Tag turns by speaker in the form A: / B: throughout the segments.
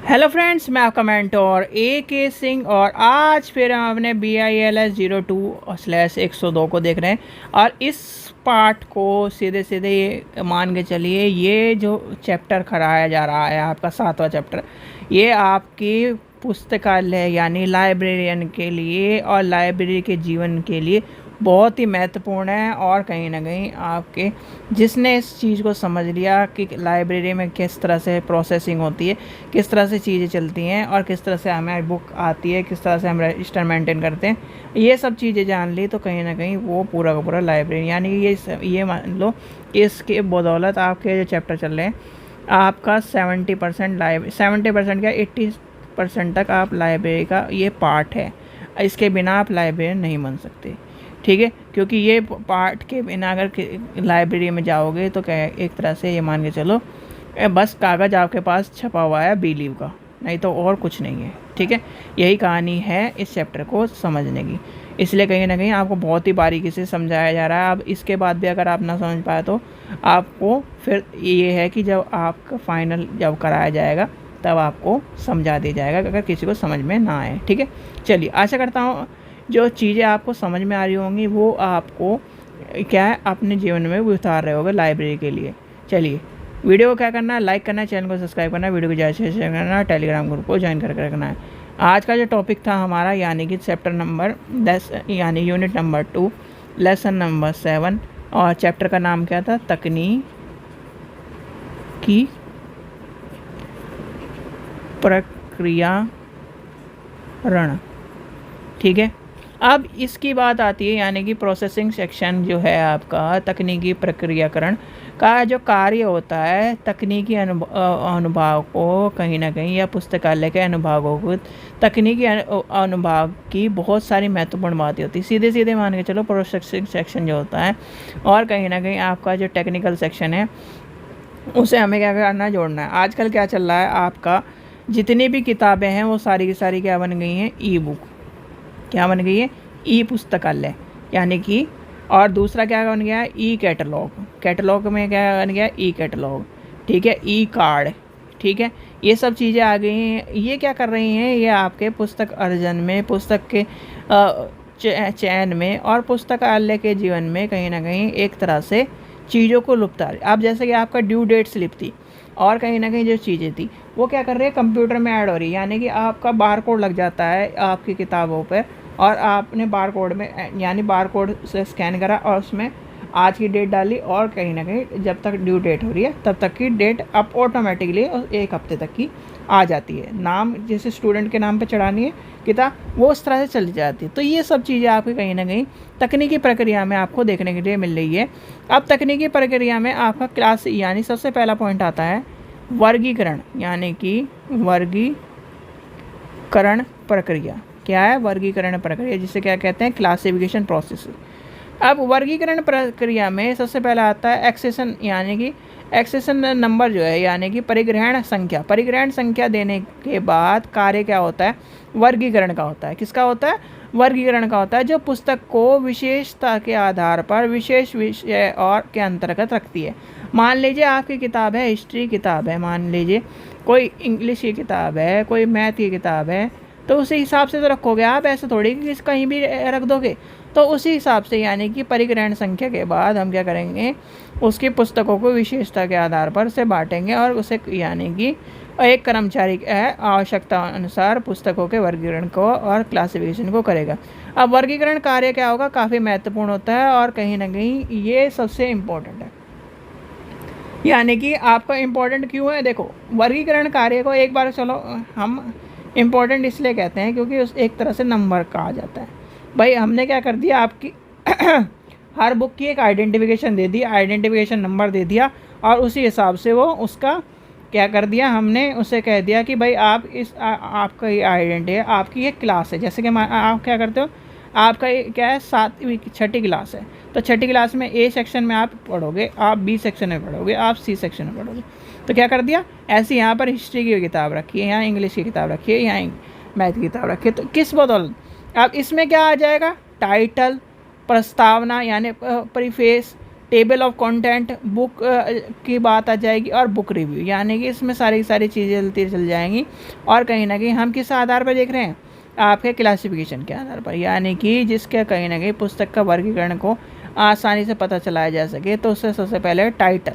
A: Hello friends, मैं आपका mentor A.K. Singh और आज फिर हम अपने BILS 02/102 को देख रहे हैं। और इस पार्ट को सीधे सीधे ये मान के चलिए, ये जो चैप्टर कराया जा रहा है आपका 7वां चैप्टर, ये आपकी पुस्तकालय यानी लाइब्रेरियन के लिए और लाइब्रेरी के जीवन के लिए बहुत ही महत्वपूर्ण है। और कहीं ना कहीं आपके जिसने इस चीज़ को समझ लिया कि लाइब्रेरी में किस तरह से प्रोसेसिंग होती है, किस तरह से चीज़ें चलती हैं और किस तरह से हमें बुक आती है, किस तरह से हम रजिस्टर मेंटेन करते हैं, ये सब चीज़ें जान ली तो कहीं ना कहीं वो पूरा का पूरा लाइब्रेरी यानी ये मान लो इसके बदौलत आपके जो चैप्टर चल रहे हैं आपका 70% क्या 80% तक आप लाइब्रेरी का ये पार्ट है। इसके बिना आप लाइब्रेरियन नहीं बन सकते, ठीक है। क्योंकि ये पार्ट के बिना अगर लाइब्रेरी में जाओगे तो क्या एक तरह से ये मान के चलो बस कागज़ आपके पास छपा हुआ है बिलीव का, नहीं तो और कुछ नहीं है, ठीक है। यही कहानी है इस चैप्टर को समझने की, इसलिए कहीं ना कहीं आपको बहुत ही बारीकी से समझाया जा रहा है। अब इसके बाद भी अगर आप ना समझ पाए तो आपको फिर ये है कि जब आपका फाइनल जब कराया जाएगा तब आपको समझा दिया जाएगा अगर किसी को समझ में ना आए, ठीक है। चलिए, आशा करता हूँ जो चीज़ें आपको समझ में आ रही होंगी वो आपको क्या है अपने जीवन में भी उतार रहे होगे लाइब्रेरी के लिए। चलिए, वीडियो को क्या करना है, लाइक करना है, चैनल को सब्सक्राइब करना है, वीडियो को ज़्यादा से शेयर करना है, टेलीग्राम ग्रुप को ज्वाइन करके रखना है। आज का जो टॉपिक था हमारा यानी कि चैप्टर नंबर 10 यानी यूनिट नंबर 2 लेसन नंबर 7 और चैप्टर का नाम क्या था, तकनीकी प्रक्रियाकरण, ठीक है। अब इसकी बात आती है यानी कि प्रोसेसिंग सेक्शन जो है आपका तकनीकी प्रक्रियाकरण का जो कार्य होता है, तकनीकी अनुभाग को कहीं ना कहीं या पुस्तकालय के अनुभागों को तकनीकी अनुभाग की बहुत सारी महत्वपूर्ण बातें होती है। सीधे सीधे मान के चलो प्रोसेसिंग सेक्शन जो होता है और कहीं ना कहीं आपका जो टेक्निकल सेक्शन है उसे हमें क्या करना, जोड़ना है। आजकल क्या चल रहा है आपका, जितनी भी किताबें हैं वो सारी की सारी क्या बन गई हैं, ई बुक, क्या बन गई है, ई पुस्तकालय यानी कि। और दूसरा क्या बन गया है, ई कैटलॉग, कैटलॉग में क्या बन गया, ई कैटलॉग, ठीक है, ई कार्ड, ठीक है। ये सब चीज़ें आ गई हैं। ये क्या कर रही हैं, ये आपके पुस्तक अर्जन में, पुस्तक के चयन में और पुस्तकालय के जीवन में कहीं ना कहीं एक तरह से चीज़ों को लुप्ता रही। अब जैसे कि आपका ड्यू डेट स्लिप थी और कहीं ना कहीं जो चीज़ें थी वो क्या कर रही है, कंप्यूटर में ऐड हो रही है, यानी कि आपका बार कोड लग जाता है आपकी किताबों पर और आपने बार कोड में यानी बार कोड से स्कैन करा और उसमें आज की डेट डाली और कहीं ना कहीं जब तक ड्यू डेट हो रही है तब तक की डेट अब ऑटोमेटिकली 1 हफ्ते तक की आ जाती है। नाम जैसे स्टूडेंट के नाम पे चढ़ानी है किताब, वो उस तरह से चली जाती है। तो ये सब चीज़ें आपकी कहीं ना कहीं तकनीकी प्रक्रिया में आपको देखने के लिए मिल रही है। अब तकनीकी प्रक्रिया में आपका क्लास यानी सबसे पहला पॉइंट आता है वर्गीकरण, यानी कि वर्गीकरण प्रक्रिया। क्या है, वर्गीकरण प्रक्रिया, जिसे क्या कहते हैं, क्लासिफिकेशन प्रोसेस। अब वर्गीकरण प्रक्रिया में सबसे पहला आता है एक्सेशन, यानी कि एक्सेशन नंबर जो है यानी कि परिग्रहण संख्या। परिग्रहण संख्या देने के बाद कार्य क्या होता है, वर्गीकरण का होता है। किसका होता है, वर्गीकरण का होता है, जो पुस्तक को विशेषता के आधार पर विशेष विषय और के अंतर्गत रखती है। मान लीजिए आपकी किताब है, हिस्ट्री किताब है, मान लीजिए कोई इंग्लिश की किताब है, कोई मैथ की किताब है, तो उसी हिसाब से तो रखोगे आप, ऐसे थोड़ी कि कहीं भी रख दोगे। तो उसी हिसाब से यानी कि परिग्रहण संख्या के बाद हम क्या करेंगे, उसकी पुस्तकों को विशेषता के आधार पर से बांटेंगे और उसे यानी कि एक कर्मचारी आवश्यकता अनुसार पुस्तकों के वर्गीकरण को और क्लासिफिकेशन को करेगा। अब वर्गीकरण कार्य क्या होगा, काफ़ी महत्वपूर्ण होता है और कहीं ना कहीं ये सबसे इम्पोर्टेंट है। यानी कि आपका इम्पोर्टेंट क्यों है, देखो वर्गीकरण कार्य को एक बार चलो हम इम्पोर्टेंट इसलिए कहते हैं क्योंकि उस एक तरह से नंबर कहा जाता है। भाई हमने क्या कर दिया, आपकी हर बुक की एक आइडेंटिफिकेशन दे दी, आइडेंटिफिकेशन नंबर दे दिया और उसी हिसाब से वो उसका क्या कर दिया, हमने उसे कह दिया कि भाई आप आपका ये आइडेंटिटी है, आपकी एक क्लास है। जैसे कि आप क्या करते हो, आपका क्या है, 7वीं 6ठी क्लास है, तो 6ठी क्लास में ए सेक्शन में आप पढ़ोगे, आप बी सेक्शन में पढ़ोगे, आप सी सेक्शन में पढ़ोगे। तो क्या कर दिया, ऐसे यहाँ पर हिस्ट्री की किताब रखी है, यहाँ इंग्लिश की किताब रखी है, यहाँ मैथ की किताब रखी है। तो किस बदौलत, अब इसमें क्या आ जाएगा, टाइटल, प्रस्तावना यानी preface, table of content, book की बात आ जाएगी, और बुक रिव्यू, यानी कि इसमें सारी सारी चीज़ें चलती चल जाएंगी। और कहीं ना कहीं हम किस आधार पर देख रहे हैं, आपके क्लासिफिकेशन के आधार पर, यानी कि जिसके कहीं ना कहीं पुस्तक का वर्गीकरण को आसानी से पता चलाया जा सके। तो उससे सबसे पहले टाइटल,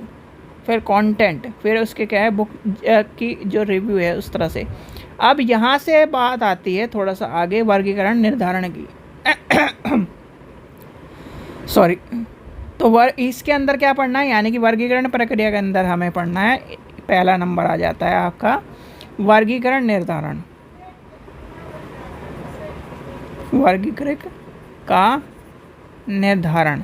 A: फिर कंटेंट, फिर उसके क्या है बुक की जो रिव्यू है, उस तरह से। अब यहाँ से बात आती है थोड़ा सा आगे वर्गीकरण निर्धारण की। सॉरी, तो इसके अंदर क्या पढ़ना है, यानी कि वर्गीकरण प्रक्रिया के अंदर हमें पढ़ना है, पहला नंबर आ जाता है आपका वर्गीकरण निर्धारण। वर्गीकृत का निर्धारण,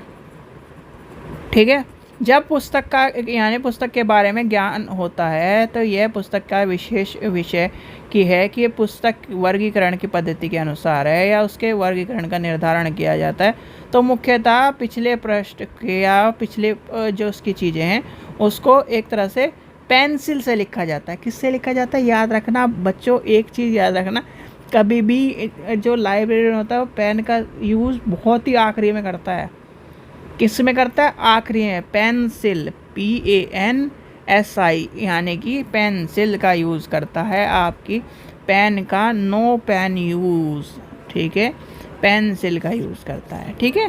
A: ठीक है। जब पुस्तक का यानी पुस्तक के बारे में ज्ञान होता है तो यह पुस्तक का विशेष विषय की है कि ये पुस्तक वर्गीकरण की पद्धति के अनुसार है या उसके वर्गीकरण का निर्धारण किया जाता है। तो मुख्यतः पिछले पृष्ठ के या पिछले जो उसकी चीज़ें हैं उसको एक तरह से पेंसिल से लिखा जाता है। किससे लिखा जाता है, याद रखना बच्चों, एक चीज़ याद रखना, कभी भी जो लाइब्रेरियन होता है वो पेन का यूज़ बहुत ही आखिरी में करता है। किस में करता है, आखिरी में, पेंसिल, PANSI, यानी कि पेंसिल का यूज़ करता है। आपकी पेन का नो पेन यूज़, ठीक है, पेंसिल का यूज़ करता है, ठीक है,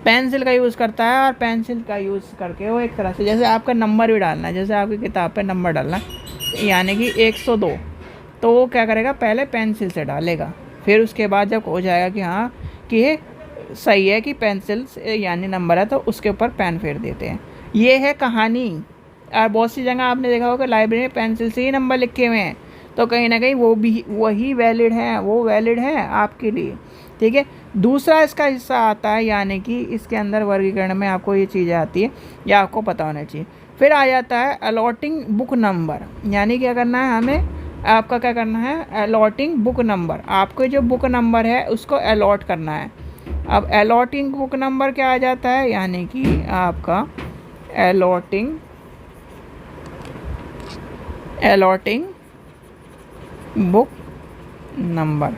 A: पेंसिल का यूज़ करता है। और पेंसिल का यूज़ करके वो एक तरह से, जैसे आपका नंबर भी डालना है, जैसे आपकी किताब पे नंबर डालना यानी कि 102, तो वो क्या करेगा, पहले पेंसिल से डालेगा, फिर उसके बाद जब हो जाएगा कि हाँ कि ये सही है कि पेंसिल यानी नंबर है, तो उसके ऊपर पेन फेर देते हैं। ये है कहानी। और बहुत सी जगह आपने देखा होगा लाइब्रेरी में पेंसिल से ही नंबर लिखे हुए हैं, तो कहीं ना कहीं वो भी वही वैलिड है, वो वैलिड है आपके लिए, ठीक है। दूसरा इसका हिस्सा आता है, यानी कि इसके अंदर वर्गीकरण में आपको ये चीज़ें आती है या आपको पता होना चाहिए। फिर आ जाता है अलॉटिंग बुक नंबर, यानी क्या करना है हमें, आपका क्या करना है, अलॉटिंग बुक नंबर, आपको जो बुक नंबर है उसको अलॉट करना है। अब अलॉटिंग बुक नंबर क्या आ जाता है, यानी कि आपका अलॉटिंग बुक नंबर।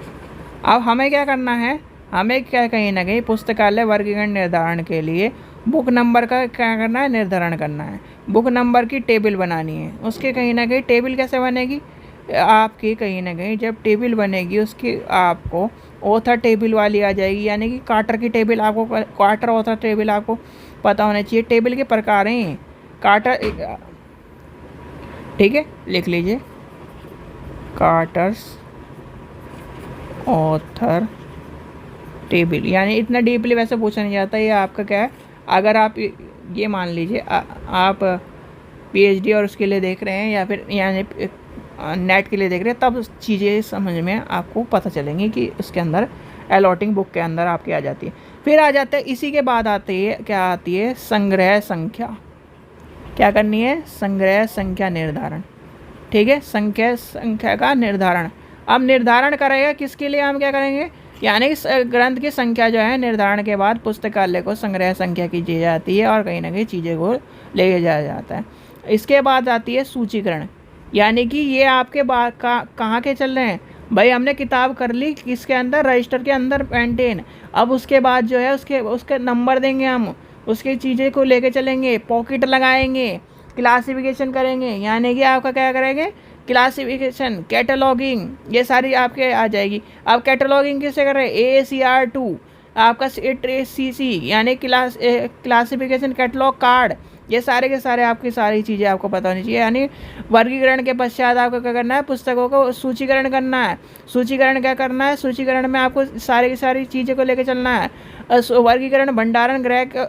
A: अब हमें क्या करना है, हमें क्या कहीं ना कहीं पुस्तकालय वर्गीकरण निर्धारण के लिए बुक नंबर का क्या करना है, निर्धारण करना है। बुक नंबर की टेबल बनानी है। उसके कहीं ना कहीं टेबल कैसे बनेगी, आपकी कहीं ना कहीं जब टेबल बनेगी उसकी आपको ऑथर टेबल वाली आ जाएगी, यानी कि कार्टर की टेबल, आपको कार्टर ऑथर टेबल आपको पता होना चाहिए। टेबल के प्रकार हैं कार्टर, ठीक है, लिख लीजिए, कार्टर्स ऑथर टेबल, यानी इतना डीपली वैसे पूछा नहीं जाता। ये आपका क्या है, अगर आप ये मान लीजिए आप PhD और उसके लिए देख रहे हैं या फिर यानी नेट के लिए देख रहे हैं, तब चीज़ें समझ में आपको पता चलेंगी कि उसके अंदर अलॉटिंग बुक के अंदर आपकी आ जाती है। फिर आ जाता है, इसी के बाद आती है क्या आती है, संग्रह संख्या। क्या करनी है, संग्रह संख्या निर्धारण, ठीक है, संख्या का निर्धारण। अब निर्धारण करेगा किसके लिए, हम क्या करेंगे, यानी ग्रंथ की संख्या जो है निर्धारण के बाद पुस्तकालय को संग्रह संख्या की दी जाती है और कहीं ना कहीं चीज़ें को ले जाया जाता है। इसके बाद आती है सूचीकरण, यानी कि ये आपके कहाँ के चल रहे हैं भाई, हमने किताब कर ली किसके अंदर, रजिस्टर के अंदर मेंटेन। अब उसके बाद जो है उसके नंबर देंगे, हम उसकी चीज़ें को लेके चलेंगे, पॉकेट लगाएंगे, क्लासिफिकेशन करेंगे, यानी कि आपका क्या करेंगे, क्लासिफिकेशन, कैटलॉगिंग, ये सारी आपके आ जाएगी। अब कैटलॉगिंग किससे कर रहे हैं, ACR2, आपका CC, यानी क्लासिफिकेशन कैटलॉग कार्ड, ये सारे के सारे आपकी सारी चीज़ें आपको पता होनी चाहिए। यानी वर्गीकरण के पश्चात आपको क्या करना है, पुस्तकों को सूचीकरण करना है। सूचीकरण क्या करना है, सूचीकरण में आपको सारी की सारी चीज़ें को लेकर चलना है। वर्गीकरण भंडारण गृह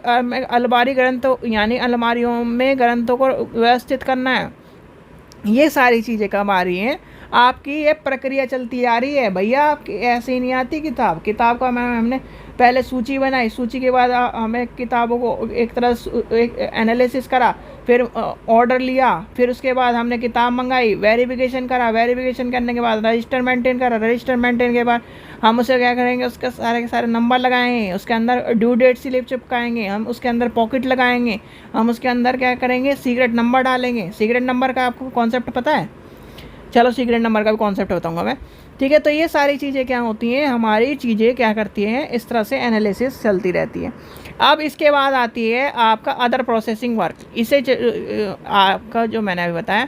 A: अलमारी ग्रंथों, यानी अलमारियों में ग्रंथों को व्यवस्थित करना है। ये सारी चीज़ें कब आ रही हैं, आपकी ये प्रक्रिया चलती आ रही है भैया। आपकी ऐसे ही नहीं आती किताब का हमने पहले सूची बनाई, सूची के बाद हमें किताबों को एक तरह एक एनालिसिस करा, फिर ऑर्डर लिया, फिर उसके बाद हमने किताब मंगाई, वेरिफिकेशन करा, वेरिफिकेशन करने के बाद रजिस्टर मेंटेन करा, रजिस्टर मेंटेन के बाद हम उसे क्या करेंगे, उसके सारे के सारे नंबर लगाएंगे, उसके अंदर ड्यू डेट स्लिप चिपकाएंगे, हम उसके अंदर पॉकेट लगाएंगे, हम उसके अंदर क्या करेंगे, सीक्रेट नंबर डालेंगे। सीक्रेट नंबर का आपको कॉन्सेप्ट पता है, चलो सीक्रेट नंबर का भी कॉन्सेप्ट बताऊंगा मैं, ठीक है। तो ये सारी चीज़ें क्या होती हैं, हमारी चीज़ें क्या करती हैं, इस तरह से एनालिसिस चलती रहती है। अब इसके बाद आती है आपका अदर प्रोसेसिंग वर्क। इसे आपका जो मैंने अभी बताया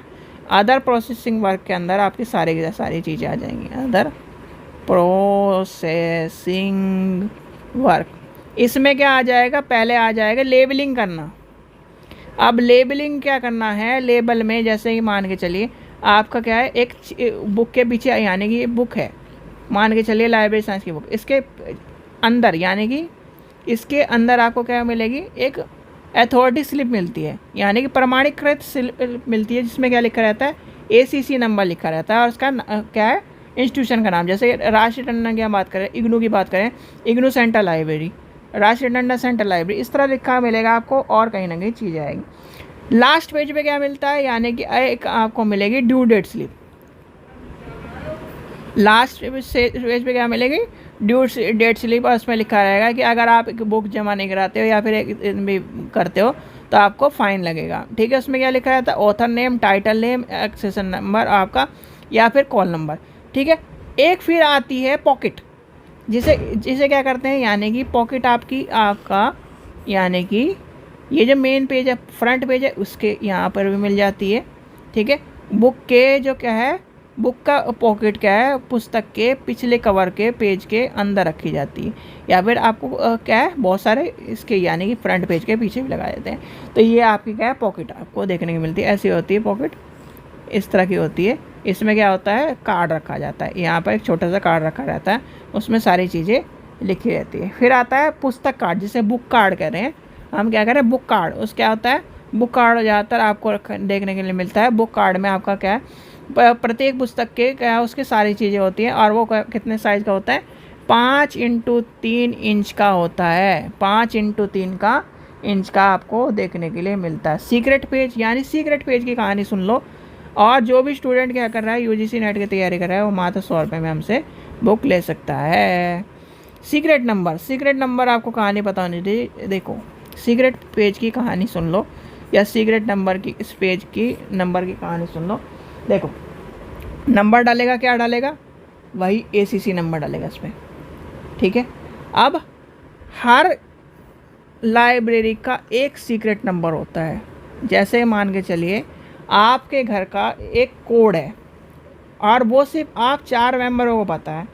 A: अदर प्रोसेसिंग वर्क के अंदर आपकी सारी चीज़ें आ जाएंगी। अदर प्रोसेसिंग वर्क, इसमें क्या आ जाएगा, पहले आ जाएगा लेबलिंग करना। अब लेबलिंग क्या करना है, लेबल में जैसे ही मान के चलिए आपका क्या है, एक बुक के पीछे यानी कि ये बुक है, मान के चलिए लाइब्रेरी साइंस की बुक, इसके अंदर यानी कि इसके अंदर आपको क्या मिलेगी, एक अथॉरिटी स्लिप मिलती है, यानी कि प्रमाणीकृत स्लिप मिलती है, जिसमें क्या लिखा रहता है, ACC नंबर लिखा रहता है और उसका क्या है, इंस्टीट्यूशन का नाम। जैसे राष्ट्रीय टंडन की बात करें, इग्नू की बात करें, इग्नू सेंट्रल लाइब्रेरी, राष्ट्रीय टंडन सेंट्रल लाइब्रेरी, इस तरह लिखा मिलेगा आपको, और कहीं ना कहीं चीज़ आएगी। लास्ट पेज पे क्या मिलता है, यानी कि एक आपको मिलेगी due date slip. Last page पे क्या मिलेगी, ड्यू डेट स्लिप, और उसमें लिखा रहेगा कि अगर आप एक बुक जमा नहीं कराते हो या फिर एक भी करते हो तो आपको फ़ाइन लगेगा, ठीक है। उसमें क्या लिखा रहता है, author name, title name, accession number आपका या फिर कॉल नंबर, ठीक है। एक फिर आती है पॉकेट, जिसे जिसे क्या करते हैं, यानी कि पॉकेट आपका यानी कि ये जो मेन पेज है, फ्रंट पेज है, उसके यहाँ पर भी मिल जाती है, ठीक है। बुक के जो क्या है, बुक का पॉकेट क्या है, पुस्तक के पिछले कवर के पेज के अंदर रखी जाती है, या फिर आपको क्या है, बहुत सारे इसके यानी कि फ्रंट पेज के पीछे भी लगाए जाते हैं। तो ये आपकी क्या है, पॉकेट आपको देखने को मिलती है। ऐसी होती है पॉकेट, इस तरह की होती है। इसमें क्या होता है, कार्ड रखा जाता है, यहाँ पर एक छोटा सा कार्ड रखा रहता है, उसमें सारी चीज़ें लिखी रहती है। फिर आता है पुस्तक कार्ड, जिसे बुक कार्ड कह रहे हैं हम, क्या करें, बुक कार्ड। उस क्या होता है, बुक कार्ड ज़्यादातर आपको देखने के लिए मिलता है। बुक कार्ड में आपका क्या है, प्रत्येक पुस्तक के क्या उसकी सारी चीज़ें होती हैं, और वो कितने साइज़ का होता है, 5x3 इंच का होता है, 5x3 का इंच का आपको देखने के लिए मिलता है। सीक्रेट पेज, यानी सीक्रेट पेज की कहानी सुन लो। और जो भी स्टूडेंट क्या कर रहा है, UGC नेट की तैयारी कर रहा है, वो मात्र 100 रुपये में हमसे बुक ले सकता है। सीक्रेट नंबर आपको कहानी पता होनी चाहिए। देखो सीक्रेट पेज की कहानी सुन लो, या सीक्रेट नंबर की, इस पेज की नंबर की कहानी सुन लो। देखो नंबर डालेगा, क्या डालेगा, वही ACC नंबर डालेगा इसमें, ठीक है। अब हर लाइब्रेरी का एक सीक्रेट नंबर होता है। जैसे मान के चलिए आपके घर का एक कोड है, और वो सिर्फ आप 4 मेंबरों को पता है,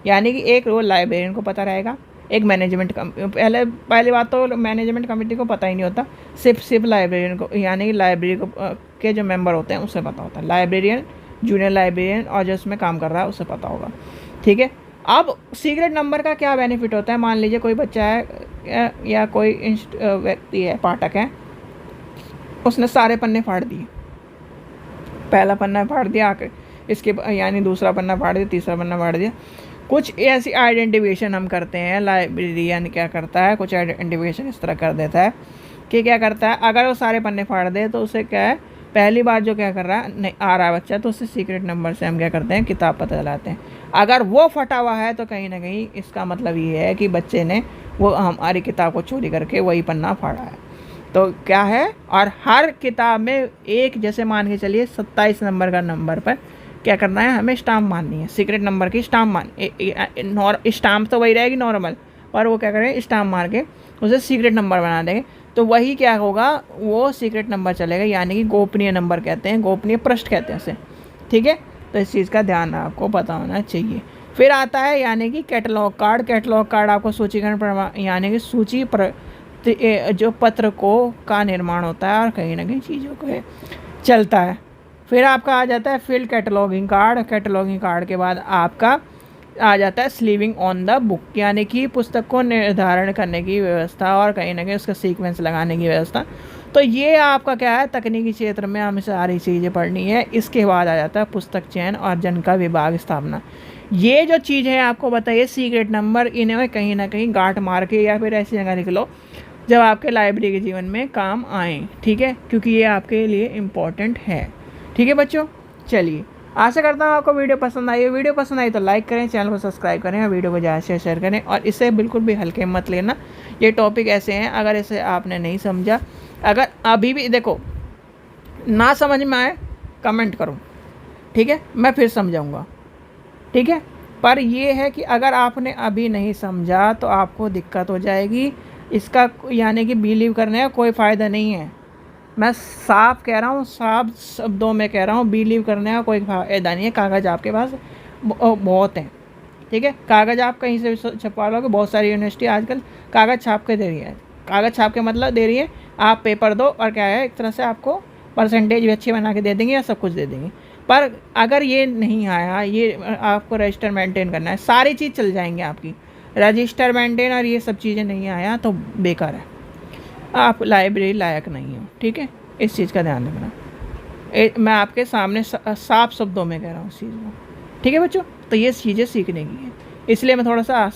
A: यानी कि एक रोल लाइब्रेरियन को पता रहेगा, एक मैनेजमेंट पहली बात तो मैनेजमेंट कमेटी को पता ही नहीं होता, सिर्फ लाइब्रेरियन को, यानी कि लाइब्रेरी को के जो मेंबर होते हैं उसे पता होता है, लाइब्रेरियन, जूनियर लाइब्रेरियन, और जो उसमें काम कर रहा है उसे पता होगा, ठीक है। अब सीक्रेट नंबर का क्या बेनिफिट होता है, मान लीजिए कोई बच्चा है या कोई व्यक्ति है, पाठक है, उसने सारे पन्ने फाड़ दिए, पहला पन्ना फाड़ दिया, इसके यानी दूसरा पन्ना फाड़ दिया, तीसरा पन्ना फाड़ दिया। कुछ ऐसी आइडेंटिफिकेशन हम करते हैं, लाइब्रेरियन क्या करता है, कुछ आइडेंटिफिकेशन इस तरह कर देता है कि क्या करता है, अगर वो सारे पन्ने फाड़ दे तो उसे क्या है, पहली बार जो क्या कर रहा है, नहीं आ रहा है बच्चा, तो उससे सीक्रेट नंबर से हम क्या करते हैं, किताब पता चलाते हैं। अगर वो फटा हुआ है तो कहीं ना कहीं इसका मतलब ये है कि बच्चे ने वो हमारी किताब को चोरी करके वही पन्ना फाड़ा है। तो क्या है, और हर किताब में एक, जैसे मान के चलिए 27 नंबर का नंबर पर क्या करना है, हमें स्टाम्प मारनी है, सीक्रेट नंबर की स्टाम्प स्टाम्प तो वही रहेगी नॉर्मल, पर वो क्या करें, स्टाम्प मार के उसे सीक्रेट नंबर बना देंगे, तो वही क्या होगा, वो सीक्रेट नंबर चलेगा, यानी कि गोपनीय नंबर कहते हैं, गोपनीय पृष्ठ कहते हैं उसे, ठीक है। तो इस चीज़ का ध्यान आपको पता होना चाहिए। फिर आता है यानी कि कैटलॉग कार्ड आपको सूचीकरण यानी कि सूची पर जो पत्र को का निर्माण होता है और कहीं ना कहीं चीज़ों को चलता है। फिर आपका आ जाता है फील्ड कैटलॉगिंग कार्ड के बाद आपका आ जाता है स्लीविंग ऑन द बुक, यानी कि पुस्तक को निर्धारण करने की व्यवस्था और कहीं ना कहीं उसका सीक्वेंस लगाने की व्यवस्था। तो ये आपका क्या है, तकनीकी क्षेत्र में हमें सारी चीज़ें पढ़नी है। इसके बाद आ जाता है पुस्तक चयन और जन का विभाग स्थापना। ये जो चीज़ है आपको बताइए, सीक्रेट नंबर, इन्हें कहीं ना कहीं गांठ मार के या फिर ऐसी जगह लिख लो जब आपके लाइब्रेरी के जीवन में काम आए, ठीक है, क्योंकि ये आपके लिए इम्पॉर्टेंट है, ठीक है बच्चों। चलिए, आशा करता हूँ आपको वीडियो पसंद आई। वीडियो पसंद आई तो लाइक करें, चैनल को सब्सक्राइब करें और वीडियो को ज़्यादा से शेयर करें। और इसे बिल्कुल भी हल्के मत लेना, ये टॉपिक ऐसे हैं, अगर इसे आपने नहीं समझा, अगर अभी भी देखो ना समझ में आए, कमेंट करो, ठीक है, मैं फिर समझाऊँगा, ठीक है। पर ये है कि अगर आपने अभी नहीं समझा तो आपको दिक्कत हो जाएगी। इसका यानी कि बिलीव करने का कोई फ़ायदा नहीं है। मैं साफ कह रहा हूँ, साफ शब्दों में कह रहा हूँ, बिलीव करने का कोई फ़ायदा नहीं है। कागज़ आपके पास बहुत हैं, ठीक है। कागज़ आप कहीं से भी छपवा लोगे, बहुत सारी यूनिवर्सिटी आजकल कागज़ छाप के दे रही है। कागज़ छाप के मतलब दे रही है, आप पेपर दो और क्या है, एक तरह से आपको परसेंटेज भी अच्छी बना के दे देंगे या सब कुछ दे देंगे। पर अगर ये नहीं आया, ये आपको रजिस्टर मेंटेन करना है, सारी चीज़ चल जाएंगी आपकी। रजिस्टर मेंटेन और ये सब चीज़ें नहीं आया तो बेकार है, आप लाइब्रेरी लायक नहीं हो, ठीक है। इस चीज़ का ध्यान रखना। मैं आपके सामने साफ शब्दों में कह रहा हूँ इस चीज़ को, ठीक है बच्चों। तो ये चीज़ें सीखने की है, इसलिए मैं थोड़ा सा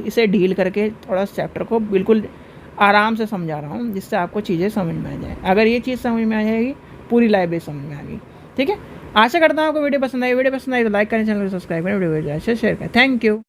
A: इसे डील करके थोड़ा चैप्टर को बिल्कुल आराम से समझा रहा हूँ, जिससे आपको चीज़ें समझ में आ जाए। अगर ये चीज़ समझ में आ जाएगी, पूरी लाइब्रेरी समझ में आ गई, ठीक है। आशा करता हूँ आपको वीडियो पसंद आई। वीडियो पसंद आई तो लाइक करें, चैनल को सब्सक्राइब करें, वीडियो शेयर करें। Thank you.